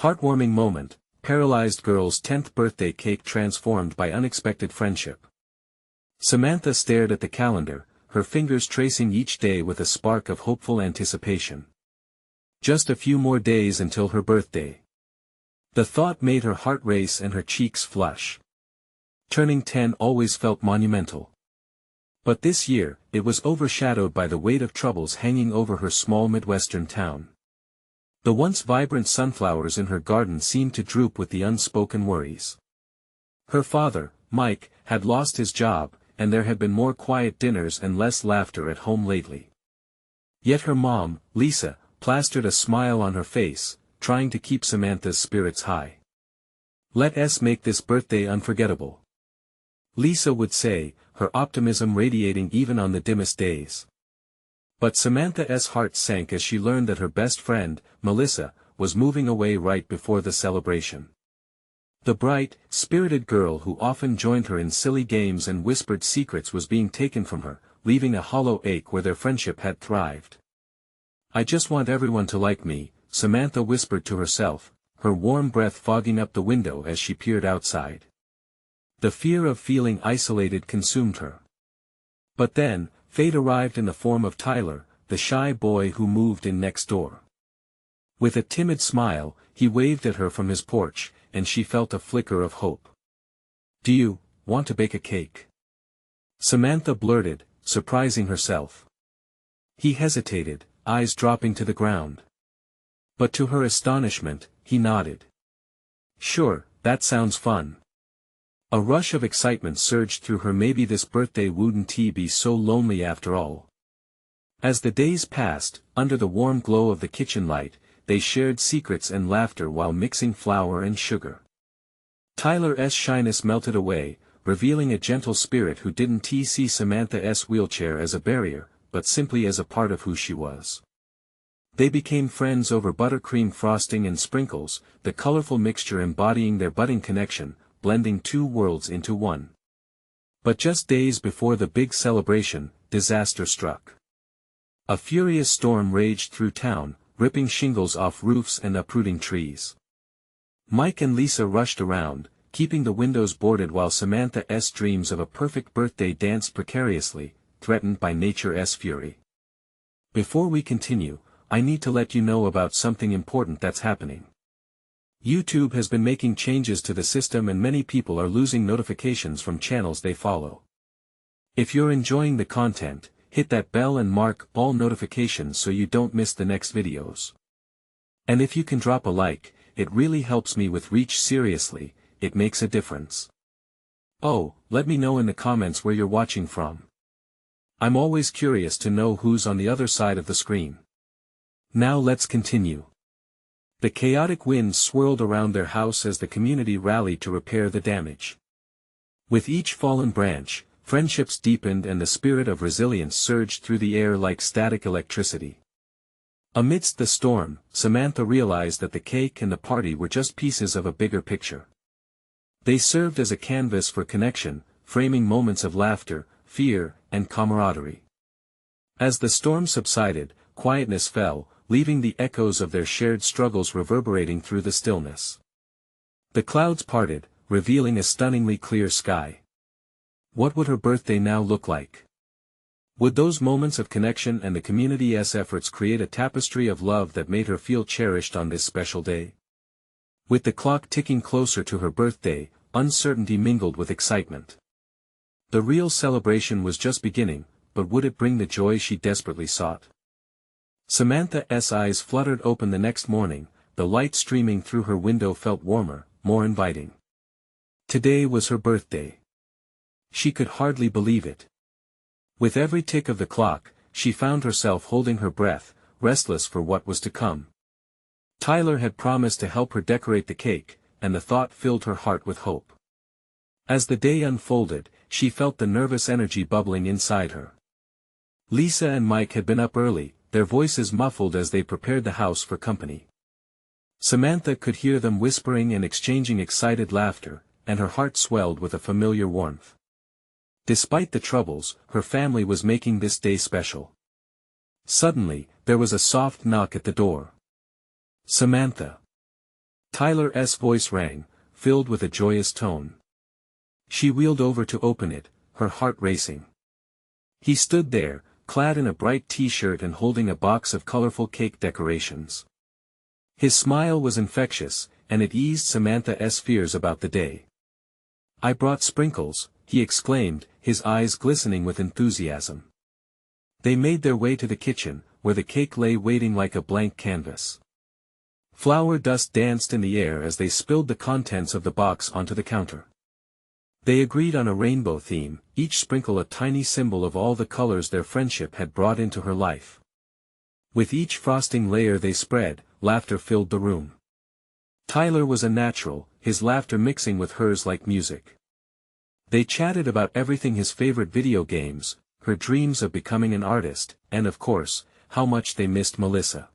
Heartwarming moment, paralyzed girl's 10th birthday cake transformed by unexpected friendship. Samantha stared at the calendar, her fingers tracing each day with a spark of hopeful anticipation. Just a few more days until her birthday. The thought made her heart race and her cheeks flush. Turning 10 always felt monumental. But this year, it was overshadowed by the weight of troubles hanging over her small Midwestern town. The once vibrant sunflowers in her garden seemed to droop with the unspoken worries. Her father, Mike, had lost his job, and there had been more quiet dinners and less laughter at home lately. Yet her mom, Lisa, plastered a smile on her face, trying to keep Samantha's spirits high. "Let us make this birthday unforgettable," Lisa would say, her optimism radiating even on the dimmest days. But Samantha's heart sank as she learned that her best friend, Melissa, was moving away right before the celebration. The bright, spirited girl who often joined her in silly games and whispered secrets was being taken from her, leaving a hollow ache where their friendship had thrived. "I just want everyone to like me," Samantha whispered to herself, her warm breath fogging up the window as she peered outside. The fear of feeling isolated consumed her. But then, fate arrived in the form of Tyler, the shy boy who moved in next door. With a timid smile, he waved at her from his porch, and she felt a flicker of hope. "Do you want to bake a cake?" Samantha blurted, surprising herself. He hesitated, eyes dropping to the ground. But to her astonishment, he nodded. "Sure, that sounds fun." A rush of excitement surged through her. Maybe this birthday wouldn't be so lonely after all. As the days passed, under the warm glow of the kitchen light, they shared secrets and laughter while mixing flour and sugar. Tyler's shyness melted away, revealing a gentle spirit who didn't see Samantha's wheelchair as a barrier, but simply as a part of who she was. They became friends over buttercream frosting and sprinkles, the colorful mixture embodying their budding connection, blending two worlds into one. But just days before the big celebration, disaster struck. A furious storm raged through town, ripping shingles off roofs and uprooting trees. Mike and Lisa rushed around, keeping the windows boarded while Samantha's dreams of a perfect birthday danced precariously, threatened by nature's fury. Before we continue, I need to let you know about something important that's happening. YouTube has been making changes to the system and many people are losing notifications from channels they follow. If you're enjoying the content, hit that bell and mark all notifications so you don't miss the next videos. And if you can drop a like, it really helps me with reach. Seriously, it makes a difference. Oh, let me know in the comments where you're watching from. I'm always curious to know who's on the other side of the screen. Now let's continue. The chaotic winds swirled around their house as the community rallied to repair the damage. With each fallen branch, friendships deepened and the spirit of resilience surged through the air like static electricity. Amidst the storm, Samantha realized that the cake and the party were just pieces of a bigger picture. They served as a canvas for connection, framing moments of laughter, fear, and camaraderie. As the storm subsided, quietness fell, leaving the echoes of their shared struggles reverberating through the stillness. The clouds parted, revealing a stunningly clear sky. What would her birthday now look like? Would those moments of connection and the community's efforts create a tapestry of love that made her feel cherished on this special day? With the clock ticking closer to her birthday, uncertainty mingled with excitement. The real celebration was just beginning, but would it bring the joy she desperately sought? Samantha's eyes fluttered open the next morning, the light streaming through her window felt warmer, more inviting. Today was her birthday. She could hardly believe it. With every tick of the clock, she found herself holding her breath, restless for what was to come. Tyler had promised to help her decorate the cake, and the thought filled her heart with hope. As the day unfolded, she felt the nervous energy bubbling inside her. Lisa and Mike had been up early, their voices muffled as they prepared the house for company. Samantha could hear them whispering and exchanging excited laughter, and her heart swelled with a familiar warmth. Despite the troubles, her family was making this day special. Suddenly, there was a soft knock at the door. "Samantha." Tyler's voice rang, filled with a joyous tone. She wheeled over to open it, her heart racing. He stood there, clad in a bright t-shirt and holding a box of colorful cake decorations. His smile was infectious, and it eased Samantha's fears about the day. "I brought sprinkles," he exclaimed, his eyes glistening with enthusiasm. They made their way to the kitchen, where the cake lay waiting like a blank canvas. Flour dust danced in the air as they spilled the contents of the box onto the counter. They agreed on a rainbow theme, each sprinkle a tiny symbol of all the colors their friendship had brought into her life. With each frosting layer they spread, laughter filled the room. Tyler was a natural, his laughter mixing with hers like music. They chatted about everything: his favorite video games, her dreams of becoming an artist, and of course, how much they missed Melissa.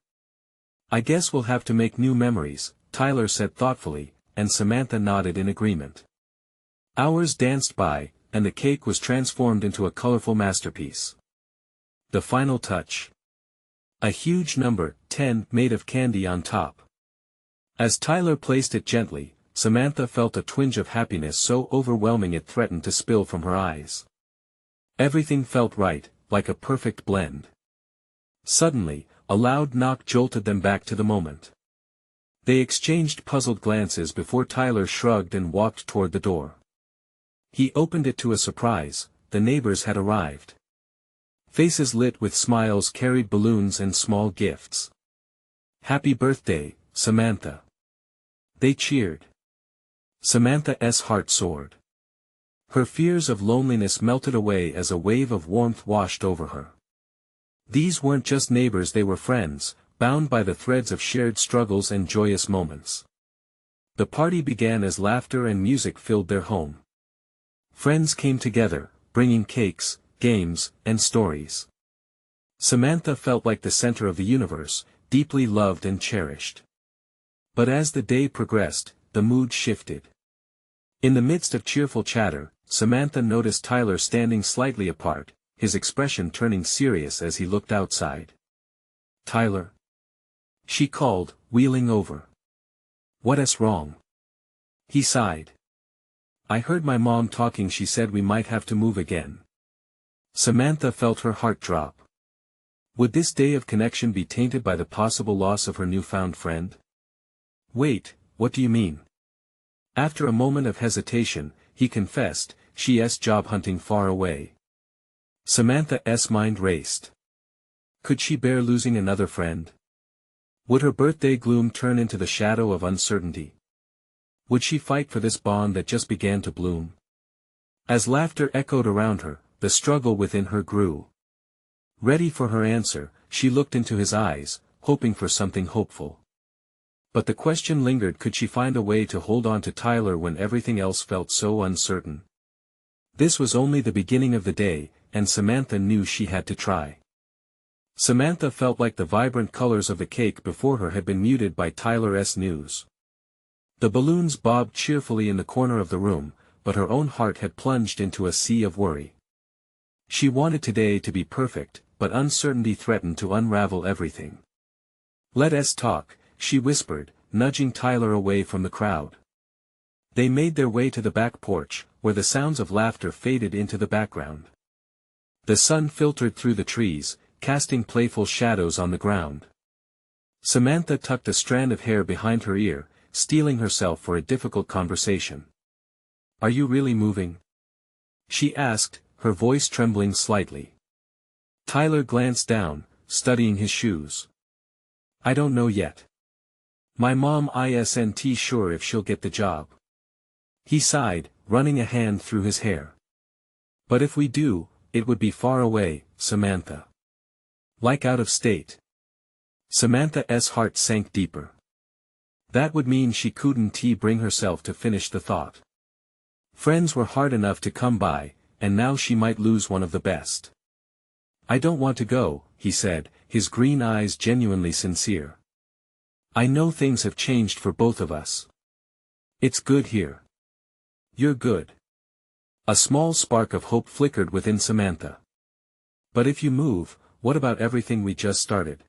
"I guess we'll have to make new memories," Tyler said thoughtfully, and Samantha nodded in agreement. Hours danced by, and the cake was transformed into a colorful masterpiece. The final touch. A huge number 10 made of candy on top. As Tyler placed it gently, Samantha felt a twinge of happiness so overwhelming it threatened to spill from her eyes. Everything felt right, like a perfect blend. Suddenly, a loud knock jolted them back to the moment. They exchanged puzzled glances before Tyler shrugged and walked toward the door. He opened it to a surprise: the neighbors had arrived. Faces lit with smiles carried balloons and small gifts. "Happy birthday, Samantha!" They cheered. Samantha's heart soared. Her fears of loneliness melted away as a wave of warmth washed over her. These weren't just neighbors, they were friends, bound by the threads of shared struggles and joyous moments. The party began as laughter and music filled their home. Friends came together, bringing cakes, games, and stories. Samantha felt like the center of the universe, deeply loved and cherished. But as the day progressed, the mood shifted. In the midst of cheerful chatter, Samantha noticed Tyler standing slightly apart, his expression turning serious as he looked outside. "Tyler?" she called, wheeling over. "What's wrong?" He sighed. "I heard my mom talking. She said we might have to move again." Samantha felt her heart drop. Would this day of connection be tainted by the possible loss of her newfound friend? "Wait, what do you mean?" After a moment of hesitation, he confessed, "She's job hunting far away." Samantha's mind raced. Could she bear losing another friend? Would her birthday gloom turn into the shadow of uncertainty? Would she fight for this bond that just began to bloom? As laughter echoed around her, the struggle within her grew. Ready for her answer, she looked into his eyes, hoping for something hopeful. But the question lingered: could she find a way to hold on to Tyler when everything else felt so uncertain? This was only the beginning of the day, and Samantha knew she had to try. Samantha felt like the vibrant colors of the cake before her had been muted by Tyler's news. The balloons bobbed cheerfully in the corner of the room, but her own heart had plunged into a sea of worry. She wanted today to be perfect, but uncertainty threatened to unravel everything. "Let's talk," she whispered, nudging Tyler away from the crowd. They made their way to the back porch, where the sounds of laughter faded into the background. The sun filtered through the trees, casting playful shadows on the ground. Samantha tucked a strand of hair behind her ear, steeling herself for a difficult conversation. "Are you really moving?" she asked, her voice trembling slightly. Tyler glanced down, studying his shoes. "I don't know yet. My mom isn't sure if she'll get the job." He sighed, running a hand through his hair. "But if we do, it would be far away, Samantha. Like out of state." Samantha's heart sank deeper. That would mean she couldn't bring herself to finish the thought. Friends were hard enough to come by, and now she might lose one of the best. "I don't want to go," he said, his green eyes genuinely sincere. "I know things have changed for both of us. It's good here." "You're good." A small spark of hope flickered within Samantha. "But if you move, what about everything we just started?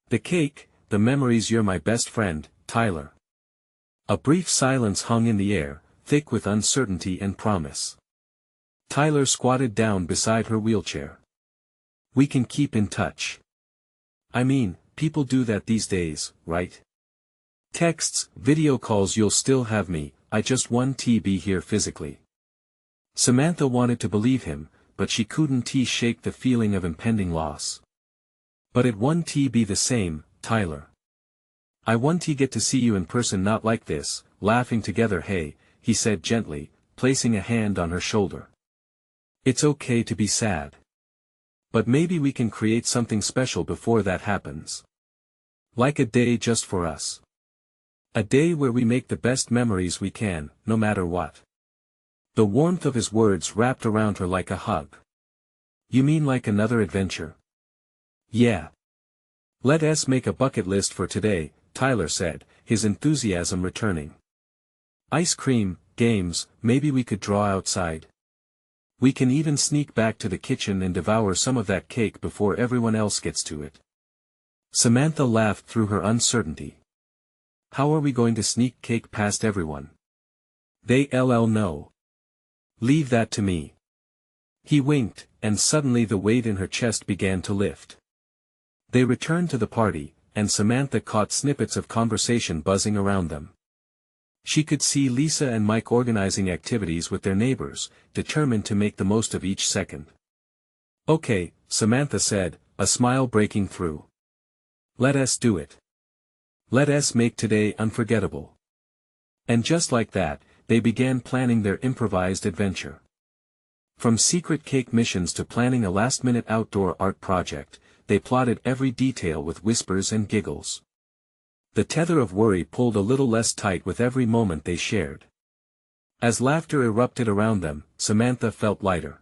The cake, the memories. You're my best friend, Tyler." A brief silence hung in the air, thick with uncertainty and promise. Tyler squatted down beside her wheelchair. We can keep in touch. I mean, people do that these days, right? Texts, video calls, you'll still have me, I just want to be here physically. Samantha wanted to believe him, but she couldn't shake the feeling of impending loss. But it won't be the same, Tyler. I want to get to see you in person, not like this, laughing together. Hey, he said gently, placing a hand on her shoulder. It's okay to be sad. But maybe we can create something special before that happens. Like a day just for us. A day where we make the best memories we can, no matter what. The warmth of his words wrapped around her like a hug. You mean like another adventure? Yeah. Let us make a bucket list for today, Tyler said, his enthusiasm returning. Ice cream, games, maybe we could draw outside. We can even sneak back to the kitchen and devour some of that cake before everyone else gets to it. Samantha laughed through her uncertainty. How are we going to sneak cake past everyone? They'll know. Leave that to me. He winked, and suddenly the weight in her chest began to lift. They returned to the party, and Samantha caught snippets of conversation buzzing around them. She could see Lisa and Mike organizing activities with their neighbors, determined to make the most of each second. Okay, Samantha said, a smile breaking through. Let us do it. Let us make today unforgettable. And just like that, they began planning their improvised adventure. From secret cake missions to planning a last-minute outdoor art project, they plotted every detail with whispers and giggles. The tether of worry pulled a little less tight with every moment they shared. As laughter erupted around them, Samantha felt lighter.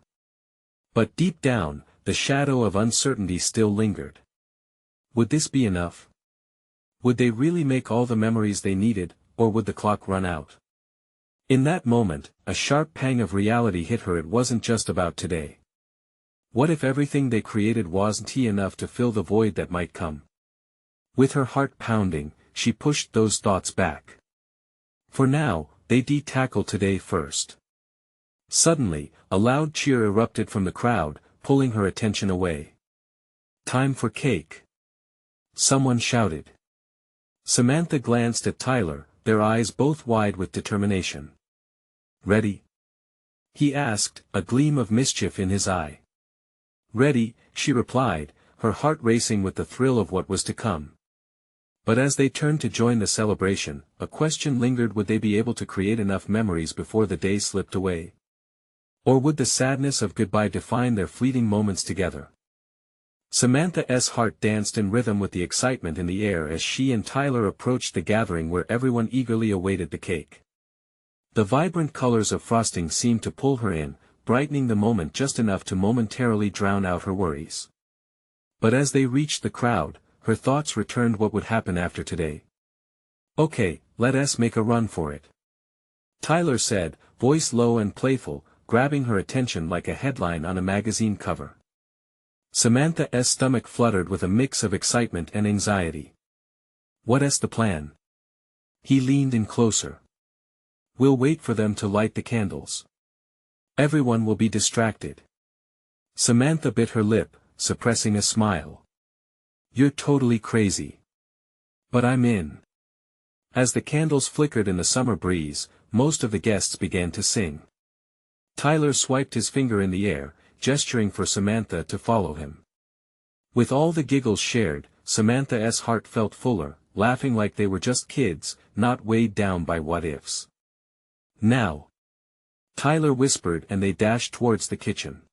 But deep down, the shadow of uncertainty still lingered. Would this be enough? Would they really make all the memories they needed, or would the clock run out? In that moment, a sharp pang of reality hit her. It wasn't just about today. What if everything they created wasn't enough to fill the void that might come? With her heart pounding, she pushed those thoughts back. For now, they'd tackle today first. Suddenly, a loud cheer erupted from the crowd, pulling her attention away. Time for cake! Someone shouted. Samantha glanced at Tyler, their eyes both wide with determination. Ready? He asked, a gleam of mischief in his eye. Ready, she replied, her heart racing with the thrill of what was to come. But as they turned to join the celebration, a question lingered: would they be able to create enough memories before the day slipped away? Or would the sadness of goodbye define their fleeting moments together? Samantha's heart danced in rhythm with the excitement in the air as she and Tyler approached the gathering where everyone eagerly awaited the cake. The vibrant colors of frosting seemed to pull her in, brightening the moment just enough to momentarily drown out her worries. But as they reached the crowd, her thoughts returned: what would happen after today? Okay, let us make a run for it. Tyler said, voice low and playful, grabbing her attention like a headline on a magazine cover. Samantha's stomach fluttered with a mix of excitement and anxiety. What's the plan? He leaned in closer. We'll wait for them to light the candles. Everyone will be distracted. Samantha bit her lip, suppressing a smile. You're totally crazy. But I'm in. As the candles flickered in the summer breeze, most of the guests began to sing. Tyler swiped his finger in the air, gesturing for Samantha to follow him. With all the giggles shared, Samantha's heart felt fuller, laughing like they were just kids, not weighed down by what-ifs. Now! Tyler whispered, and they dashed towards the kitchen.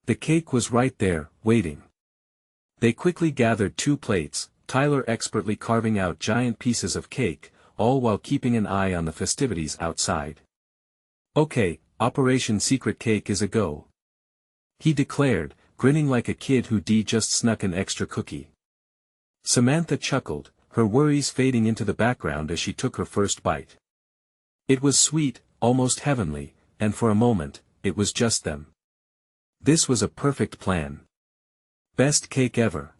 The cake was right there, waiting. They quickly gathered 2 plates, Tyler expertly carving out giant pieces of cake, all while keeping an eye on the festivities outside. Okay, Operation Secret Cake is a go. He declared, grinning like a kid who just snuck an extra cookie. Samantha chuckled, her worries fading into the background as she took her first bite. It was sweet, almost heavenly, and for a moment, it was just them. This was a perfect plan. Best cake ever.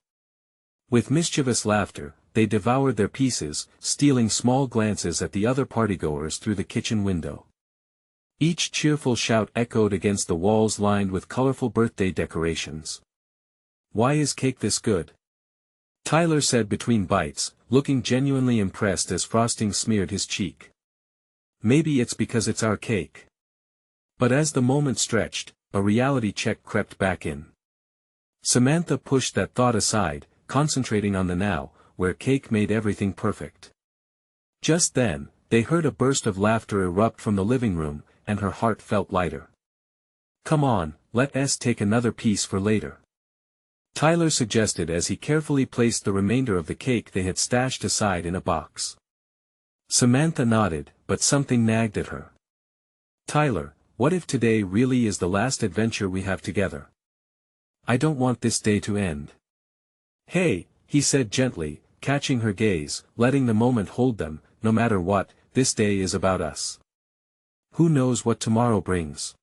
With mischievous laughter, they devoured their pieces, stealing small glances at the other partygoers through the kitchen window. Each cheerful shout echoed against the walls lined with colorful birthday decorations. "Why is cake this good?" Tyler said between bites, looking genuinely impressed as frosting smeared his cheek. "Maybe it's because it's our cake." But as the moment stretched, a reality check crept back in. Samantha pushed that thought aside, concentrating on the now, where cake made everything perfect. Just then, they heard a burst of laughter erupt from the living room, and her heart felt lighter. "Come on, let's take another piece for later," Tyler suggested as he carefully placed the remainder of the cake they had stashed aside in a box. Samantha nodded, but something nagged at her. "Tyler, what if today really is the last adventure we have together? I don't want this day to end." "Hey," he said gently, catching her gaze, letting the moment hold them, "no matter what, this day is about us. Who knows what tomorrow brings?"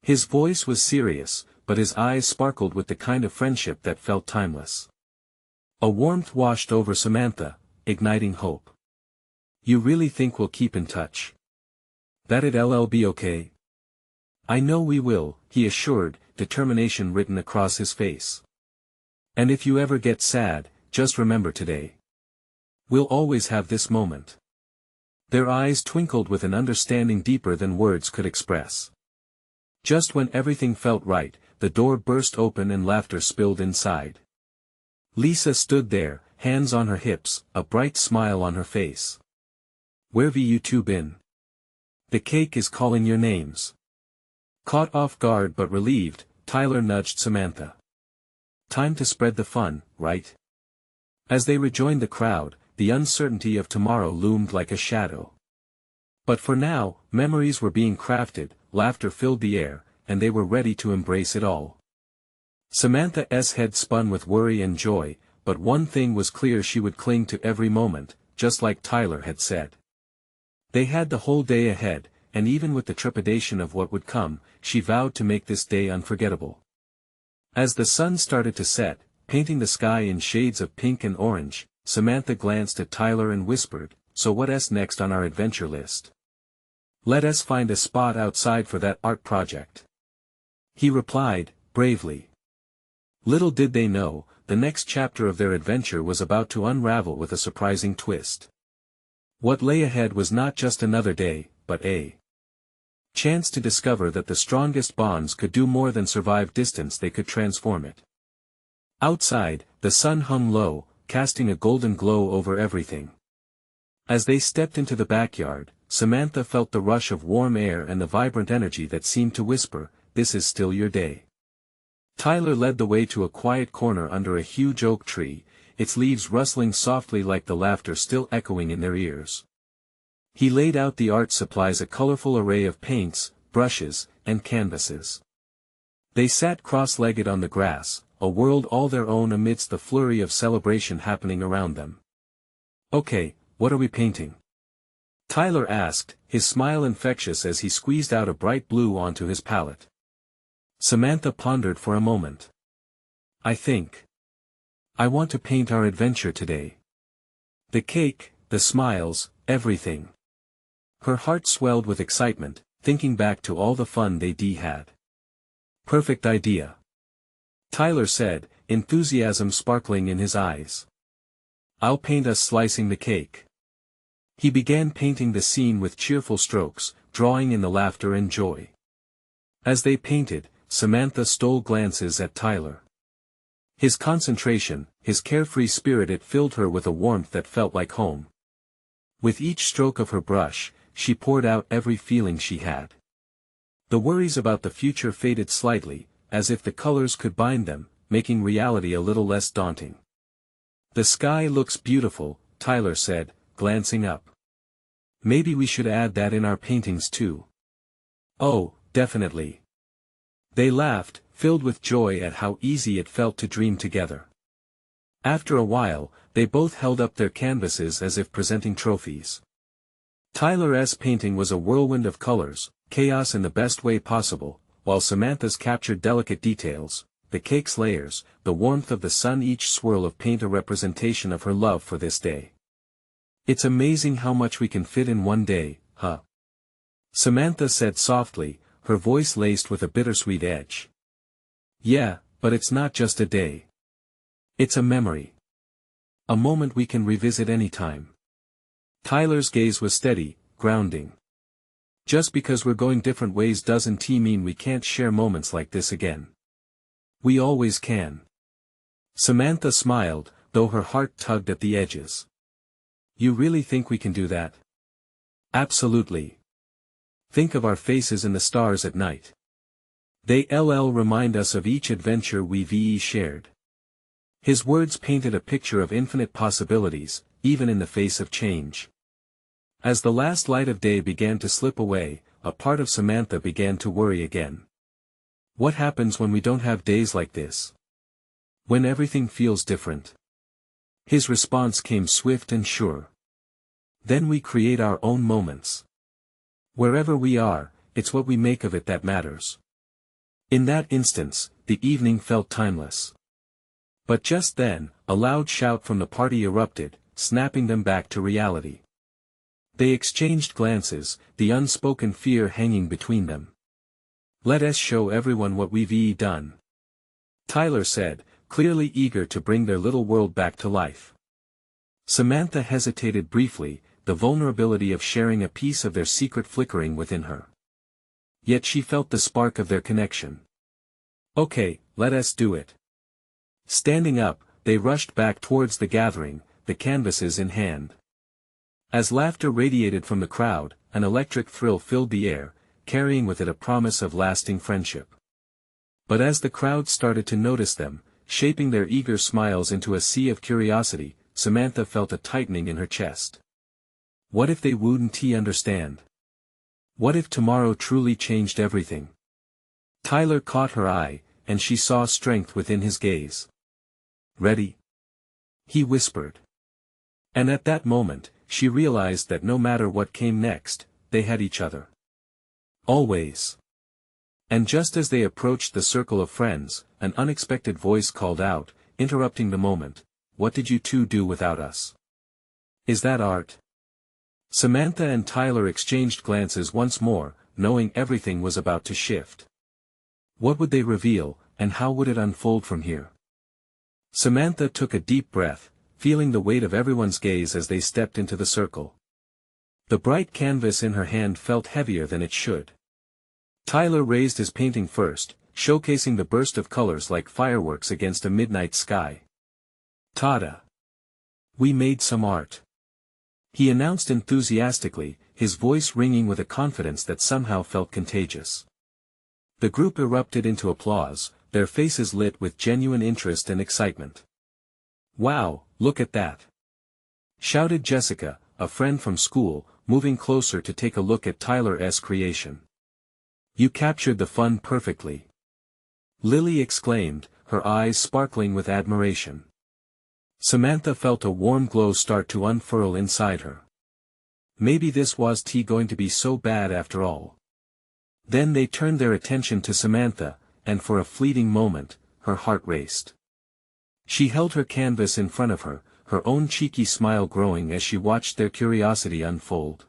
His voice was serious, but his eyes sparkled with the kind of friendship that felt timeless. A warmth washed over Samantha, igniting hope. "You really think we'll keep in touch? That it'll be okay?" "I know we will," he assured, determination written across his face. "And if you ever get sad, just remember today. We'll always have this moment." Their eyes twinkled with an understanding deeper than words could express. Just when everything felt right, the door burst open and laughter spilled inside. Lisa stood there, hands on her hips, a bright smile on her face. "Where've you two been? The cake is calling your names." Caught off guard but relieved, Tyler nudged Samantha. "Time to spread the fun, right?" As they rejoined the crowd, the uncertainty of tomorrow loomed like a shadow. But for now, memories were being crafted, laughter filled the air, and they were ready to embrace it all. Samantha's head spun with worry and joy, but one thing was clear: she would cling to every moment, just like Tyler had said. They had the whole day ahead, and even with the trepidation of what would come, she vowed to make this day unforgettable. As the sun started to set, painting the sky in shades of pink and orange, Samantha glanced at Tyler and whispered, "So what's next on our adventure list?" "Let us find a spot outside for that art project," he replied, bravely. Little did they know, the next chapter of their adventure was about to unravel with a surprising twist. What lay ahead was not just another day, but a chance to discover that the strongest bonds could do more than survive distance, they could transform it. Outside, the sun hung low, casting a golden glow over everything. As they stepped into the backyard, Samantha felt the rush of warm air and the vibrant energy that seemed to whisper, "This is still your day." Tyler led the way to a quiet corner under a huge oak tree, its leaves rustling softly like the laughter still echoing in their ears. He laid out the art supplies, a colorful array of paints, brushes, and canvases. They sat cross-legged on the grass, a world all their own amidst the flurry of celebration happening around them. "Okay, what are we painting?" Tyler asked, his smile infectious as he squeezed out a bright blue onto his palette. Samantha pondered for a moment. I want to paint our adventure today. The cake, the smiles, everything." Her heart swelled with excitement, thinking back to all the fun they had. "Perfect idea," Tyler said, enthusiasm sparkling in his eyes. "I'll paint us slicing the cake." He began painting the scene with cheerful strokes, drawing in the laughter and joy. As they painted, Samantha stole glances at Tyler. His concentration, his carefree spirit, it filled her with a warmth that felt like home. With each stroke of her brush, she poured out every feeling she had. The worries about the future faded slightly, as if the colors could bind them, making reality a little less daunting. "The sky looks beautiful," Tyler said, glancing up. "Maybe we should add that in our paintings too." "Oh, definitely." They laughed, filled with joy at how easy it felt to dream together. After a while, they both held up their canvases as if presenting trophies. Tyler's painting was a whirlwind of colors, chaos in the best way possible, while Samantha's captured delicate details, the cake's layers, the warmth of the sun, each swirl of paint a representation of her love for this day. It's amazing how much we can fit in one day, huh? Samantha said softly, her voice laced with a bittersweet edge. Yeah, but it's not just a day. It's a memory. A moment we can revisit anytime. Tyler's gaze was steady, grounding. Just because we're going different ways doesn't mean we can't share moments like this again. We always can. Samantha smiled, though her heart tugged at the edges. You really think we can do that? Absolutely. Think of our faces in the stars at night. They remind us of each adventure we've shared. His words painted a picture of infinite possibilities, even in the face of change. As the last light of day began to slip away, a part of Samantha began to worry again. What happens when we don't have days like this? When everything feels different? His response came swift and sure. Then we create our own moments. Wherever we are, it's what we make of it that matters. In that instance, the evening felt timeless. But just then, a loud shout from the party erupted, snapping them back to reality. They exchanged glances, the unspoken fear hanging between them. Let us show everyone what we've done. Tyler said, clearly eager to bring their little world back to life. Samantha hesitated briefly, the vulnerability of sharing a piece of their secret flickering within her. Yet she felt the spark of their connection. Okay, let us do it. Standing up, they rushed back towards the gathering, the canvases in hand. As laughter radiated from the crowd, an electric thrill filled the air, carrying with it a promise of lasting friendship. But as the crowd started to notice them, shaping their eager smiles into a sea of curiosity, Samantha felt a tightening in her chest. What if they wouldn't understand? What if tomorrow truly changed everything? Tyler caught her eye, and she saw strength within his gaze. Ready? He whispered. And at that moment, she realized that no matter what came next, they had each other. Always. And just as they approached the circle of friends, an unexpected voice called out, interrupting the moment, "What did you two do without us? Is that art?" Samantha and Tyler exchanged glances once more, knowing everything was about to shift. What would they reveal, and how would it unfold from here? Samantha took a deep breath, feeling the weight of everyone's gaze as they stepped into the circle. The bright canvas in her hand felt heavier than it should. Tyler raised his painting first, showcasing the burst of colors like fireworks against a midnight sky. "Tada! We made some art," he announced enthusiastically, his voice ringing with a confidence that somehow felt contagious. The group erupted into applause, their faces lit with genuine interest and excitement. "Wow, look at that!" shouted Jessica, a friend from school, moving closer to take a look at Tyler's creation. "You captured the fun perfectly," Lily exclaimed, her eyes sparkling with admiration. Samantha felt a warm glow start to unfurl inside her. Maybe this was going to be so bad after all. Then they turned their attention to Samantha, and for a fleeting moment, her heart raced. She held her canvas in front of her, her own cheeky smile growing as she watched their curiosity unfold.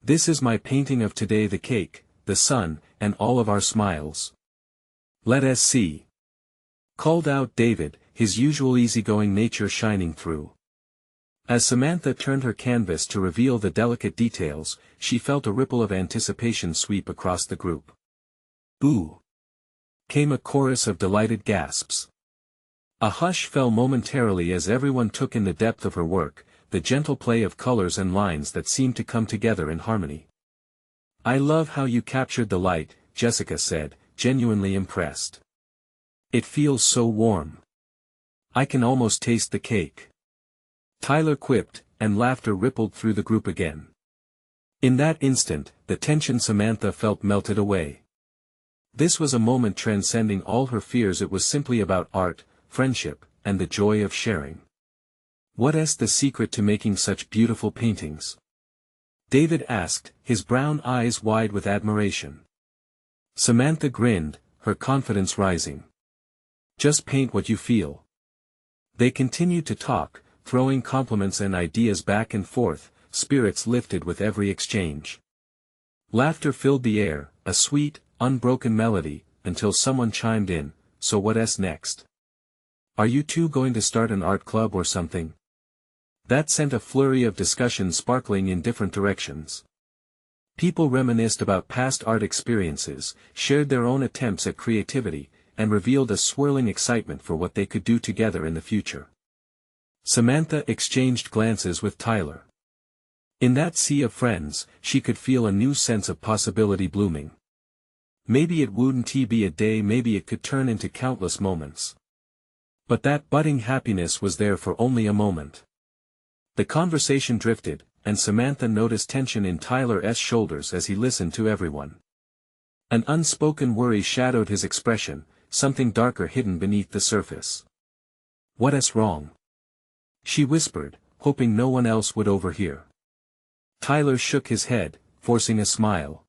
"This is my painting of today, the cake, the sun, and all of our smiles. Let us see," called out David, his usual easygoing nature shining through. As Samantha turned her canvas to reveal the delicate details, she felt a ripple of anticipation sweep across the group. "Ooh!" came a chorus of delighted gasps. A hush fell momentarily as everyone took in the depth of her work, the gentle play of colors and lines that seemed to come together in harmony. "I love how you captured the light," Jessica said, genuinely impressed. "It feels so warm. I can almost taste the cake." Tyler quipped, and laughter rippled through the group again. In that instant, the tension Samantha felt melted away. This was a moment transcending all her fears. It was simply about art, friendship, and the joy of sharing. "What is the secret to making such beautiful paintings?" David asked, his brown eyes wide with admiration. Samantha grinned, her confidence rising. Just paint what you feel. They continued to talk, throwing compliments and ideas back and forth, spirits lifted with every exchange. Laughter filled the air, a sweet, unbroken melody, until someone chimed in, "So what's next? Are you two going to start an art club or something?" That sent a flurry of discussion sparkling in different directions. People reminisced about past art experiences, shared their own attempts at creativity, and revealed a swirling excitement for what they could do together in the future. Samantha exchanged glances with Tyler. In that sea of friends, she could feel a new sense of possibility blooming. Maybe it wouldn't be a day, maybe it could turn into countless moments. But that budding happiness was there for only a moment. The conversation drifted, and Samantha noticed tension in Tyler's shoulders as he listened to everyone. An unspoken worry shadowed his expression, something darker hidden beneath the surface. "What's wrong?" she whispered, hoping no one else would overhear. Tyler shook his head, forcing a smile.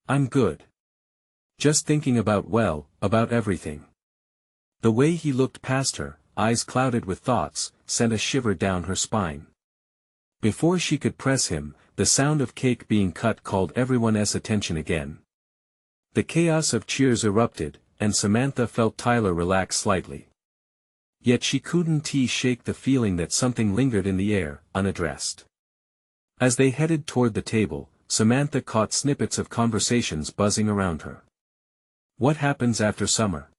"I'm good. Just thinking about everything." The way he looked past her, eyes clouded with thoughts, sent a shiver down her spine. Before she could press him, the sound of cake being cut called everyone's attention again. The chaos of cheers erupted, and Samantha felt Tyler relax slightly. Yet she couldn't shake the feeling that something lingered in the air, unaddressed. As they headed toward the table, Samantha caught snippets of conversations buzzing around her. "What happens after summer?"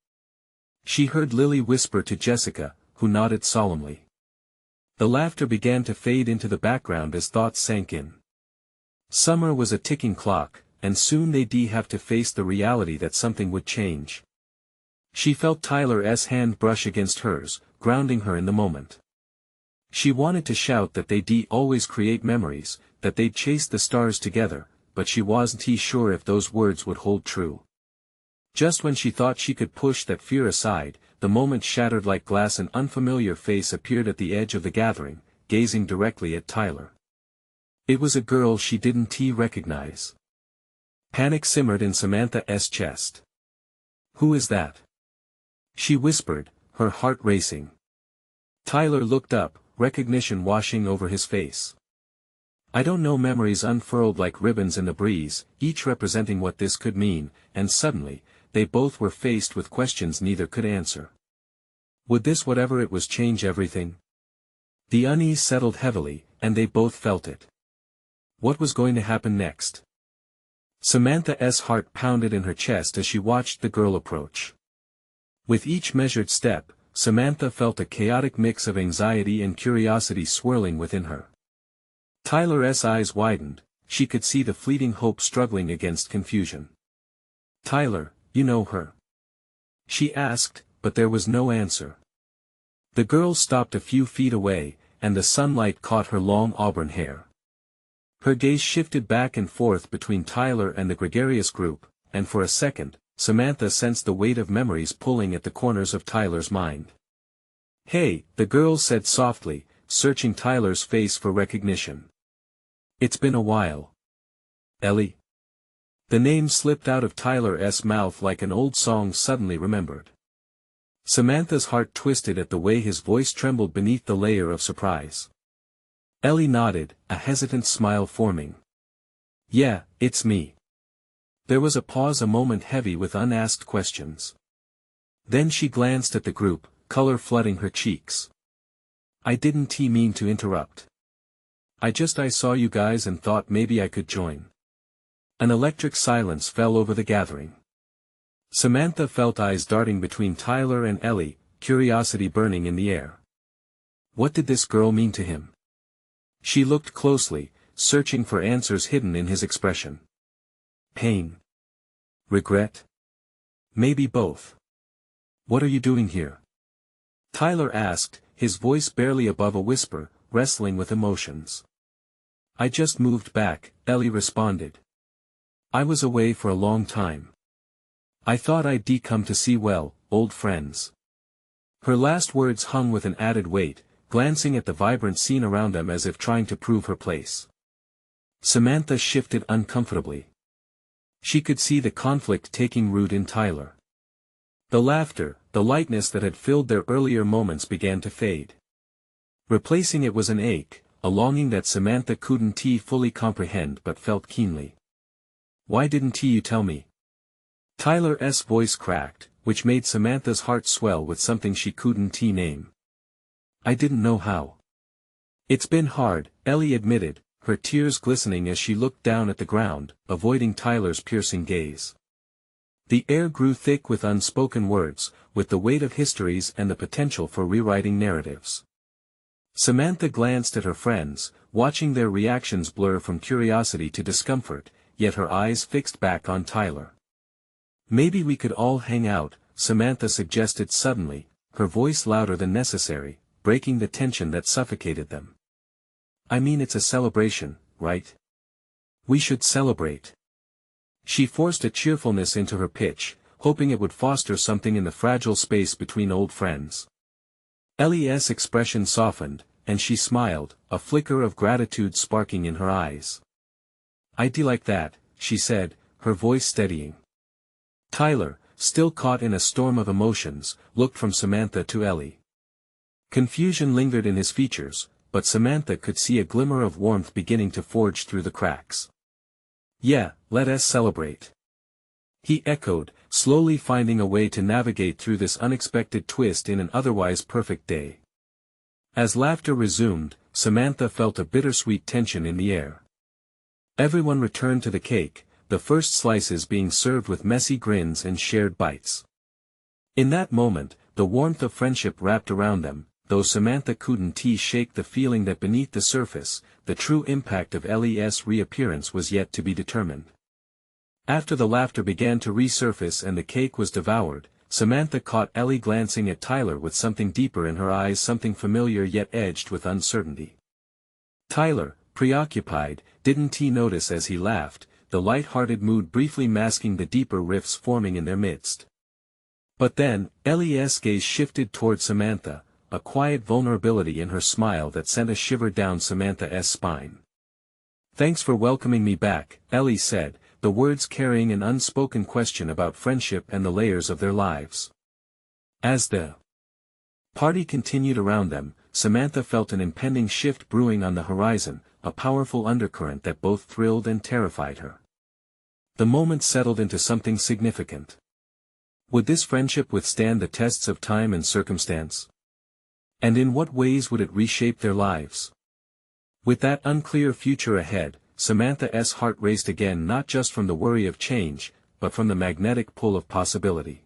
she heard Lily whisper to Jessica, who nodded solemnly. The laughter began to fade into the background as thoughts sank in. Summer was a ticking clock, and soon they'd have to face the reality that something would change. She felt Tyler's hand brush against hers, grounding her in the moment. She wanted to shout that they'd always create memories, that they'd chase the stars together, but she wasn't sure if those words would hold true. Just when she thought she could push that fear aside, the moment shattered like glass. An unfamiliar face appeared at the edge of the gathering, gazing directly at Tyler. It was a girl she didn't recognize. Panic simmered in Samantha's chest. "Who is that?" she whispered, her heart racing. Tyler looked up, recognition washing over his face. "I don't know." Memories unfurled like ribbons in the breeze, each representing what this could mean, and suddenly, they both were faced with questions neither could answer. Would this whatever it was change everything? The unease settled heavily, and they both felt it. What was going to happen next? Samantha's heart pounded in her chest as she watched the girl approach. With each measured step, Samantha felt a chaotic mix of anxiety and curiosity swirling within her. Tyler's eyes widened, she could see the fleeting hope struggling against confusion. "Tyler, you know her?" she asked, but there was no answer. The girl stopped a few feet away, and the sunlight caught her long auburn hair. Her gaze shifted back and forth between Tyler and the gregarious group, and for a second, Samantha sensed the weight of memories pulling at the corners of Tyler's mind. "Hey," the girl said softly, searching Tyler's face for recognition. "It's been a while." "Ellie?" The name slipped out of Tyler's mouth like an old song suddenly remembered. Samantha's heart twisted at the way his voice trembled beneath the layer of surprise. Ellie nodded, a hesitant smile forming. "Yeah, it's me." There was a pause, a moment heavy with unasked questions. Then she glanced at the group, color flooding her cheeks. "I didn't mean to interrupt. I saw you guys and thought maybe I could join." An electric silence fell over the gathering. Samantha felt eyes darting between Tyler and Ellie, curiosity burning in the air. What did this girl mean to him? She looked closely, searching for answers hidden in his expression. Pain? Regret? Maybe both. "What are you doing here?" Tyler asked, his voice barely above a whisper, wrestling with emotions. "I just moved back," Ellie responded. "I was away for a long time. I thought I'd come to see old friends." Her last words hung with an added weight, glancing at the vibrant scene around them as if trying to prove her place. Samantha shifted uncomfortably. She could see the conflict taking root in Tyler. The laughter, the lightness that had filled their earlier moments began to fade. Replacing it was an ache, a longing that Samantha couldn't fully comprehend but felt keenly. "Why didn't you tell me?" Tyler's voice cracked, which made Samantha's heart swell with something she couldn't name. "I didn't know how." "It's been hard," Ellie admitted, her tears glistening as she looked down at the ground, avoiding Tyler's piercing gaze. The air grew thick with unspoken words, with the weight of histories and the potential for rewriting narratives. Samantha glanced at her friends, watching their reactions blur from curiosity to discomfort, yet her eyes fixed back on Tyler. "Maybe we could all hang out," Samantha suggested suddenly, her voice louder than necessary, breaking the tension that suffocated them. "I mean, it's a celebration, right? We should celebrate." She forced a cheerfulness into her pitch, hoping it would foster something in the fragile space between old friends. Ellie's expression softened, and she smiled, a flicker of gratitude sparking in her eyes. "I'd do like that," she said, her voice steadying. Tyler, still caught in a storm of emotions, looked from Samantha to Ellie. Confusion lingered in his features, but Samantha could see a glimmer of warmth beginning to forge through the cracks. "Yeah, let us celebrate," he echoed, slowly finding a way to navigate through this unexpected twist in an otherwise perfect day. As laughter resumed, Samantha felt a bittersweet tension in the air. Everyone returned to the cake, the first slices being served with messy grins and shared bites. In that moment, the warmth of friendship wrapped around them, though Samantha couldn't shake the feeling that beneath the surface, the true impact of Ellie's reappearance was yet to be determined. After the laughter began to resurface and the cake was devoured, Samantha caught Ellie glancing at Tyler with something deeper in her eyes, something familiar yet edged with uncertainty. Tyler, preoccupied, didn't notice as he laughed, the light-hearted mood briefly masking the deeper rifts forming in their midst. But then, Ellie's gaze shifted toward Samantha, a quiet vulnerability in her smile that sent a shiver down Samantha's spine. "Thanks for welcoming me back," Ellie said, the words carrying an unspoken question about friendship and the layers of their lives. As the party continued around them, Samantha felt an impending shift brewing on the horizon, a powerful undercurrent that both thrilled and terrified her. The moment settled into something significant. Would this friendship withstand the tests of time and circumstance? And in what ways would it reshape their lives? With that unclear future ahead, Samantha's heart raced again, not just from the worry of change, but from the magnetic pull of possibility.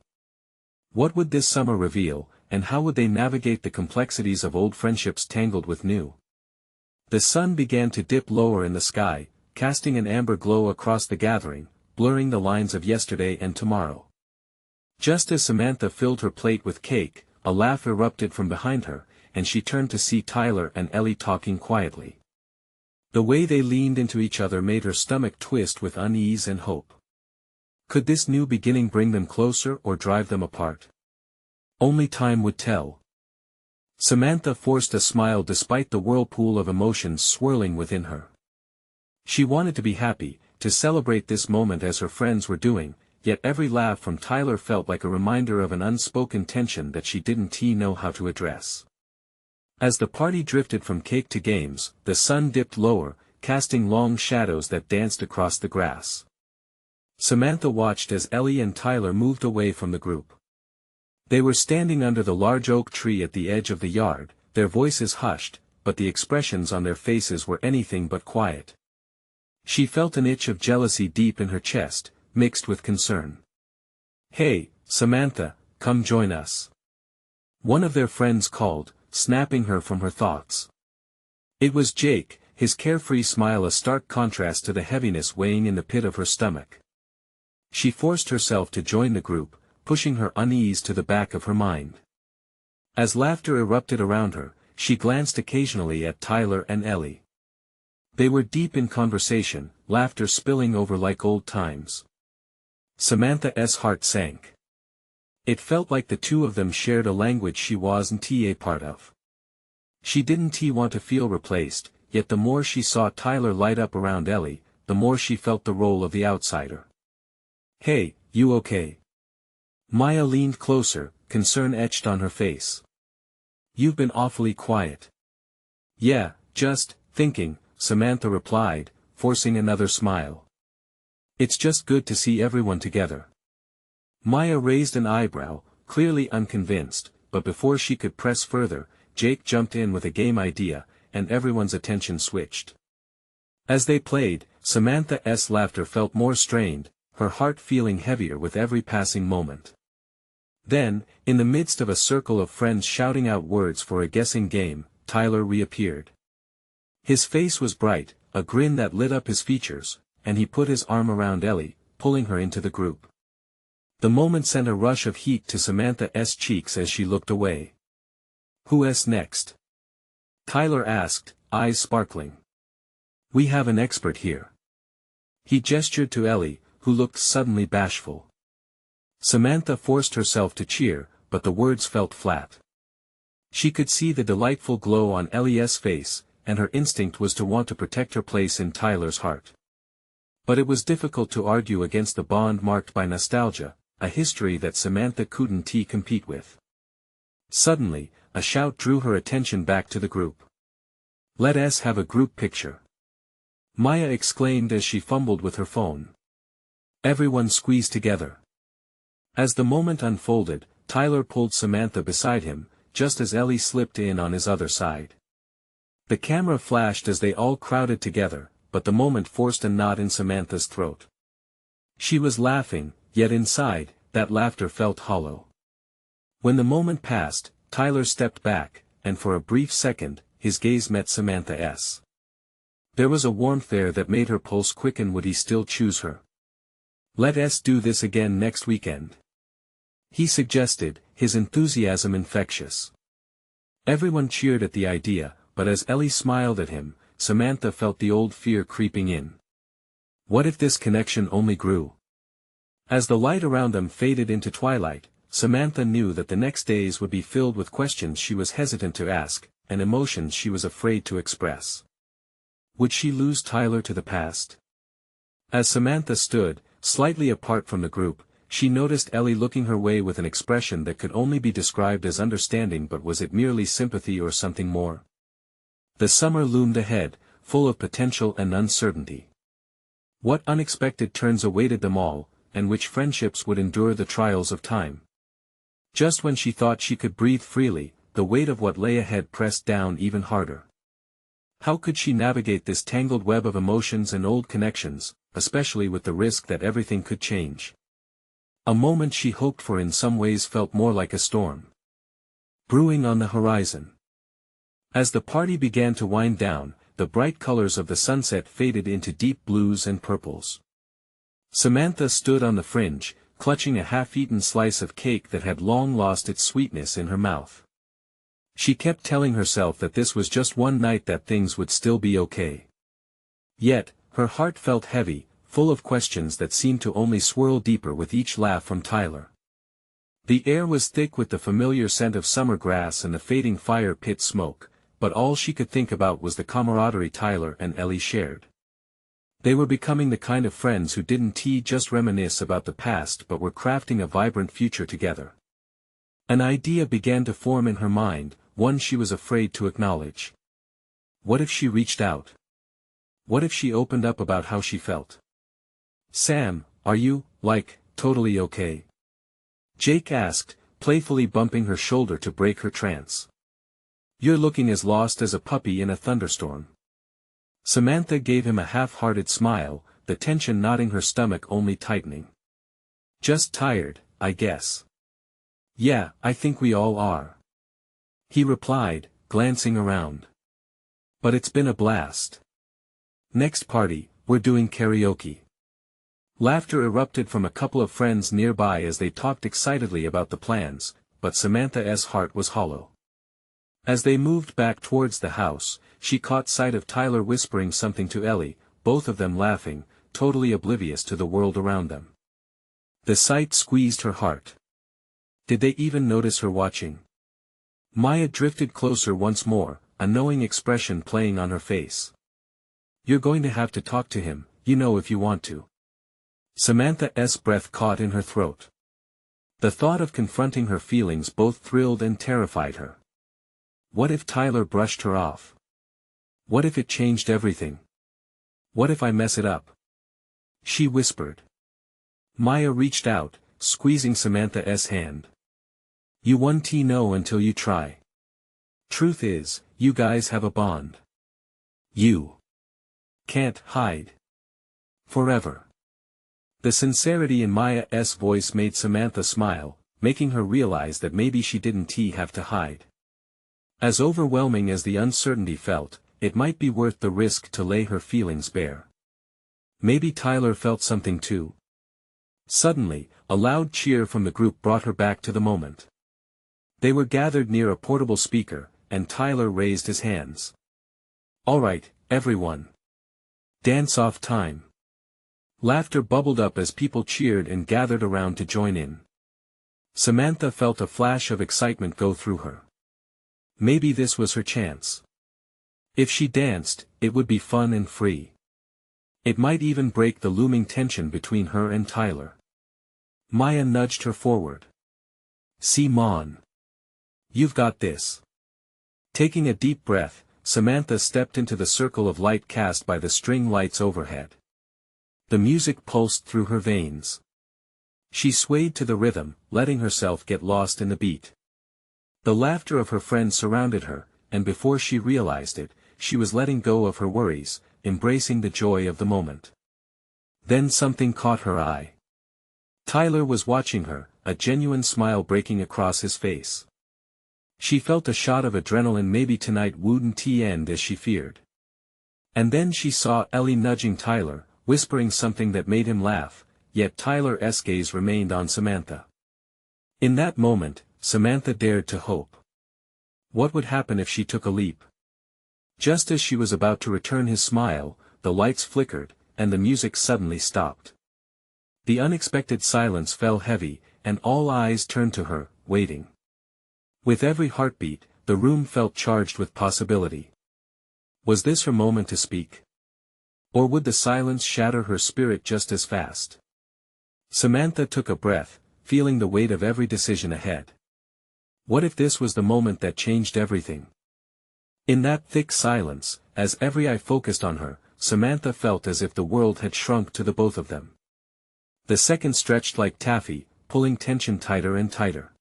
What would this summer reveal, and how would they navigate the complexities of old friendships tangled with new? The sun began to dip lower in the sky, casting an amber glow across the gathering, blurring the lines of yesterday and tomorrow. Just as Samantha filled her plate with cake, a laugh erupted from behind her, and she turned to see Tyler and Ellie talking quietly. The way they leaned into each other made her stomach twist with unease and hope. Could this new beginning bring them closer or drive them apart? Only time would tell. Samantha forced a smile despite the whirlpool of emotions swirling within her. She wanted to be happy, to celebrate this moment as her friends were doing, yet every laugh from Tyler felt like a reminder of an unspoken tension that she didn't know how to address. As the party drifted from cake to games, the sun dipped lower, casting long shadows that danced across the grass. Samantha watched as Ellie and Tyler moved away from the group. They were standing under the large oak tree at the edge of the yard, their voices hushed, but the expressions on their faces were anything but quiet. She felt an itch of jealousy deep in her chest, mixed with concern. "Hey, Samantha, come join us," one of their friends called, snapping her from her thoughts. It was Jake, his carefree smile a stark contrast to the heaviness weighing in the pit of her stomach. She forced herself to join the group, pushing her unease to the back of her mind. As laughter erupted around her, she glanced occasionally at Tyler and Ellie. They were deep in conversation, laughter spilling over like old times. Samantha's heart sank. It felt like the two of them shared a language she wasn't a part of. She didn't want to feel replaced, yet the more she saw Tyler light up around Ellie, the more she felt the role of the outsider. "Hey, you okay?" Maya leaned closer, concern etched on her face. "You've been awfully quiet." "Yeah, just thinking," Samantha replied, forcing another smile. "It's just good to see everyone together." Maya raised an eyebrow, clearly unconvinced, but before she could press further, Jake jumped in with a game idea, and everyone's attention switched. As they played, Samantha's laughter felt more strained, her heart feeling heavier with every passing moment. Then, in the midst of a circle of friends shouting out words for a guessing game, Tyler reappeared. His face was bright, a grin that lit up his features, and he put his arm around Ellie, pulling her into the group. The moment sent a rush of heat to Samantha's cheeks as she looked away. "Who's next?" Tyler asked, eyes sparkling. "We have an expert here." He gestured to Ellie, who looked suddenly bashful. Samantha forced herself to cheer, but the words felt flat. She could see the delightful glow on Ellie's face, and her instinct was to want to protect her place in Tyler's heart. But it was difficult to argue against the bond marked by nostalgia, a history that Samantha couldn't compete with. Suddenly, a shout drew her attention back to the group. "Let us have a group picture," Maya exclaimed as she fumbled with her phone. Everyone squeezed together. As the moment unfolded, Tyler pulled Samantha beside him, just as Ellie slipped in on his other side. The camera flashed as they all crowded together, but the moment forced a knot in Samantha's throat. She was laughing, yet inside, that laughter felt hollow. When the moment passed, Tyler stepped back, and for a brief second, his gaze met Samantha's. There was a warmth there that made her pulse quicken. Would he still choose her? "Let us do this again next weekend," he suggested, his enthusiasm infectious. Everyone cheered at the idea, but as Ellie smiled at him, Samantha felt the old fear creeping in. What if this connection only grew? As the light around them faded into twilight, Samantha knew that the next days would be filled with questions she was hesitant to ask, and emotions she was afraid to express. Would she lose Tyler to the past? As Samantha stood, slightly apart from the group, she noticed Ellie looking her way with an expression that could only be described as understanding. But was it merely sympathy or something more? The summer loomed ahead, full of potential and uncertainty. What unexpected turns awaited them all, and which friendships would endure the trials of time? Just when she thought she could breathe freely, the weight of what lay ahead pressed down even harder. How could she navigate this tangled web of emotions and old connections, especially with the risk that everything could change? A moment she hoped for in some ways felt more like a storm brewing on the horizon. As the party began to wind down, the bright colors of the sunset faded into deep blues and purples. Samantha stood on the fringe, clutching a half-eaten slice of cake that had long lost its sweetness in her mouth. She kept telling herself that this was just one night, that things would still be okay. Yet, her heart felt heavy, full of questions that seemed to only swirl deeper with each laugh from Tyler. The air was thick with the familiar scent of summer grass and the fading fire pit smoke, but all she could think about was the camaraderie Tyler and Ellie shared. They were becoming the kind of friends who didn't just reminisce about the past but were crafting a vibrant future together. An idea began to form in her mind, one she was afraid to acknowledge. What if she reached out? What if she opened up about how she felt? "Sam, are you, totally okay?" Jake asked, playfully bumping her shoulder to break her trance. "You're looking as lost as a puppy in a thunderstorm." Samantha gave him a half-hearted smile, the tension knotting her stomach only tightening. "Just tired, I guess." "Yeah, I think we all are," he replied, glancing around. "But it's been a blast. Next party, we're doing karaoke." Laughter erupted from a couple of friends nearby as they talked excitedly about the plans, but Samantha's heart was hollow. As they moved back towards the house, she caught sight of Tyler whispering something to Ellie, both of them laughing, totally oblivious to the world around them. The sight squeezed her heart. Did they even notice her watching? Maya drifted closer once more, a knowing expression playing on her face. "You're going to have to talk to him, if you want to." Samantha's breath caught in her throat. The thought of confronting her feelings both thrilled and terrified her. What if Tyler brushed her off? What if it changed everything? What if I mess it up? She whispered. Maya reached out, squeezing Samantha's hand. You won't know until you try. Truth is, you guys have a bond. You can't hide. Forever. The sincerity in Maya's voice made Samantha smile, making her realize that maybe she didn't have to hide. As overwhelming as the uncertainty felt, it might be worth the risk to lay her feelings bare. Maybe Tyler felt something too. Suddenly, a loud cheer from the group brought her back to the moment. They were gathered near a portable speaker, and Tyler raised his hands. All right, everyone. Dance-off time. Laughter bubbled up as people cheered and gathered around to join in. Samantha felt a flash of excitement go through her. Maybe this was her chance. If she danced, it would be fun and free. It might even break the looming tension between her and Tyler. Maya nudged her forward. Mon. You've got this. Taking a deep breath, Samantha stepped into the circle of light cast by the string lights overhead. The music pulsed through her veins. She swayed to the rhythm, letting herself get lost in the beat. The laughter of her friends surrounded her, and before she realized it, she was letting go of her worries, embracing the joy of the moment. Then something caught her eye. Tyler was watching her, a genuine smile breaking across his face. She felt a shot of adrenaline. Maybe tonight wouldn't end as she feared. And then she saw Ellie nudging Tyler, whispering something that made him laugh, yet Tyler's gaze remained on Samantha. In that moment, Samantha dared to hope. What would happen if she took a leap? Just as she was about to return his smile, the lights flickered, and the music suddenly stopped. The unexpected silence fell heavy, and all eyes turned to her, waiting. With every heartbeat, the room felt charged with possibility. Was this her moment to speak? Or would the silence shatter her spirit just as fast? Samantha took a breath, feeling the weight of every decision ahead. What if this was the moment that changed everything? In that thick silence, as every eye focused on her, Samantha felt as if the world had shrunk to the both of them. The seconds stretched like taffy, pulling tension tighter and tighter.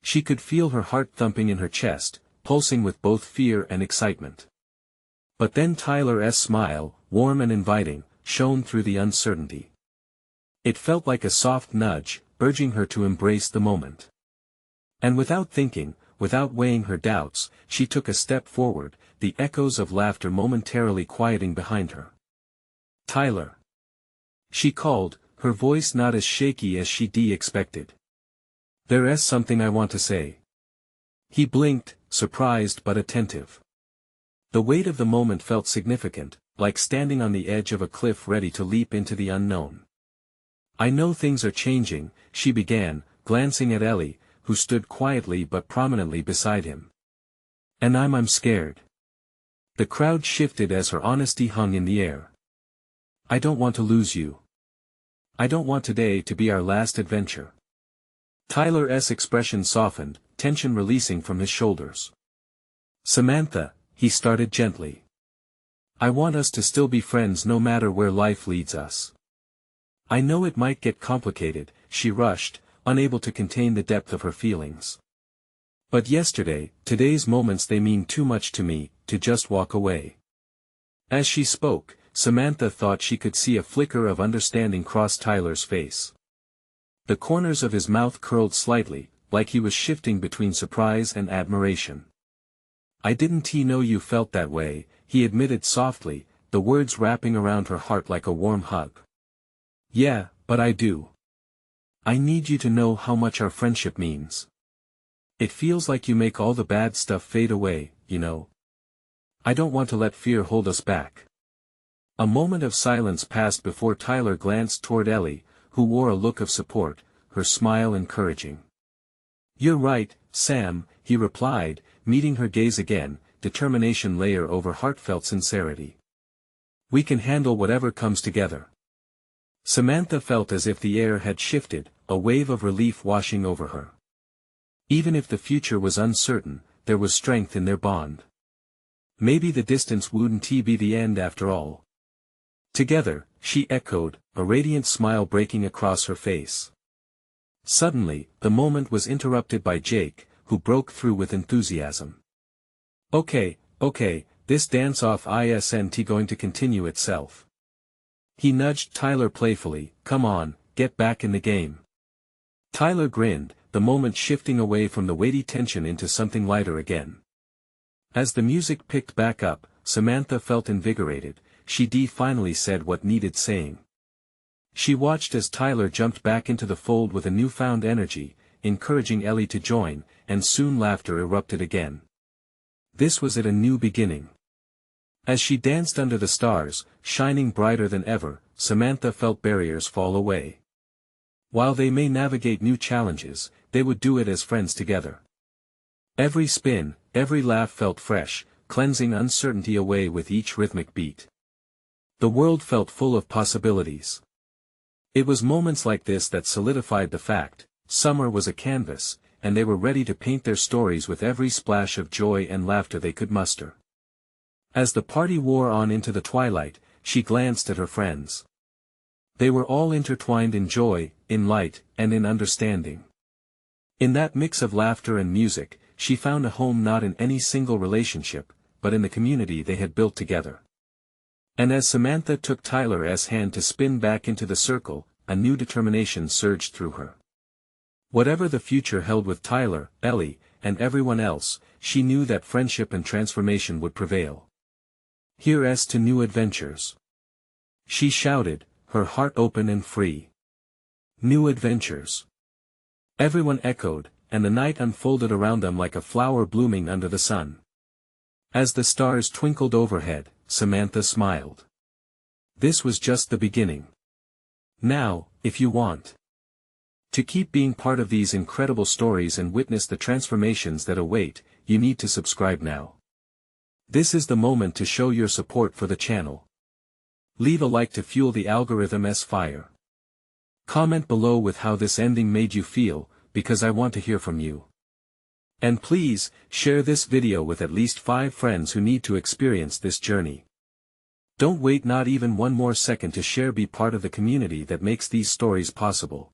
She could feel her heart thumping in her chest, pulsing with both fear and excitement. But then Tyler's smile, warm and inviting, shone through the uncertainty. It felt like a soft nudge, urging her to embrace the moment. And without thinking, without weighing her doubts, she took a step forward, the echoes of laughter momentarily quieting behind her. Tyler. She called, her voice not as shaky as she'd expected. There's something I want to say. He blinked, surprised but attentive. The weight of the moment felt significant, like standing on the edge of a cliff ready to leap into the unknown. I know things are changing, she began, glancing at Ellie, who stood quietly but prominently beside him. And I'm scared. The crowd shifted as her honesty hung in the air. I don't want to lose you. I don't want today to be our last adventure. Tyler's expression softened, tension releasing from his shoulders. Samantha, he started gently. I want us to still be friends no matter where life leads us. I know it might get complicated, she rushed, unable to contain the depth of her feelings. But today's moments they mean too much to me, to just walk away. As she spoke, Samantha thought she could see a flicker of understanding cross Tyler's face. The corners of his mouth curled slightly, like he was shifting between surprise and admiration. I didn't know you felt that way, he admitted softly, the words wrapping around her heart like a warm hug. Yeah, but I do. I need you to know how much our friendship means. It feels like you make all the bad stuff fade away, you know. I don't want to let fear hold us back. A moment of silence passed before Tyler glanced toward Ellie, who wore a look of support, her smile encouraging. You're right, Sam, he replied, meeting her gaze again, determination layer over heartfelt sincerity. We can handle whatever comes together. Samantha felt as if the air had shifted, a wave of relief washing over her. Even if the future was uncertain, there was strength in their bond. Maybe the distance wouldn't be the end after all. Together, she echoed, a radiant smile breaking across her face. Suddenly, the moment was interrupted by Jake, who broke through with enthusiasm. Okay, this dance-off isn't going to continue itself. He nudged Tyler playfully, come on, get back in the game. Tyler grinned, the moment shifting away from the weighty tension into something lighter again. As the music picked back up, Samantha felt invigorated. She finally said what needed saying. She watched as Tyler jumped back into the fold with a newfound energy, encouraging Ellie to join, and soon laughter erupted again. This was a new beginning. As she danced under the stars, shining brighter than ever, Samantha felt barriers fall away. While they may navigate new challenges, they would do it as friends together. Every spin, every laugh felt fresh, cleansing uncertainty away with each rhythmic beat. The world felt full of possibilities. It was moments like this that solidified the fact, summer was a canvas, and they were ready to paint their stories with every splash of joy and laughter they could muster. As the party wore on into the twilight, she glanced at her friends. They were all intertwined in joy, in light, and in understanding. In that mix of laughter and music, she found a home not in any single relationship, but in the community they had built together. And as Samantha took Tyler's hand to spin back into the circle, a new determination surged through her. Whatever the future held with Tyler, Ellie, and everyone else, she knew that friendship and transformation would prevail. Here's to new adventures. She shouted, her heart open and free. New adventures. Everyone echoed, and the night unfolded around them like a flower blooming under the sun. As the stars twinkled overhead, Samantha smiled. This was just the beginning. Now, if you want to keep being part of these incredible stories and witness the transformations that await, you need to subscribe now. This is the moment to show your support for the channel. Leave a like to fuel the algorithm's fire. Comment below with how this ending made you feel, because I want to hear from you. And please, share this video with at least 5 friends who need to experience this journey. Don't wait not even one more second to share. Be part of the community that makes these stories possible.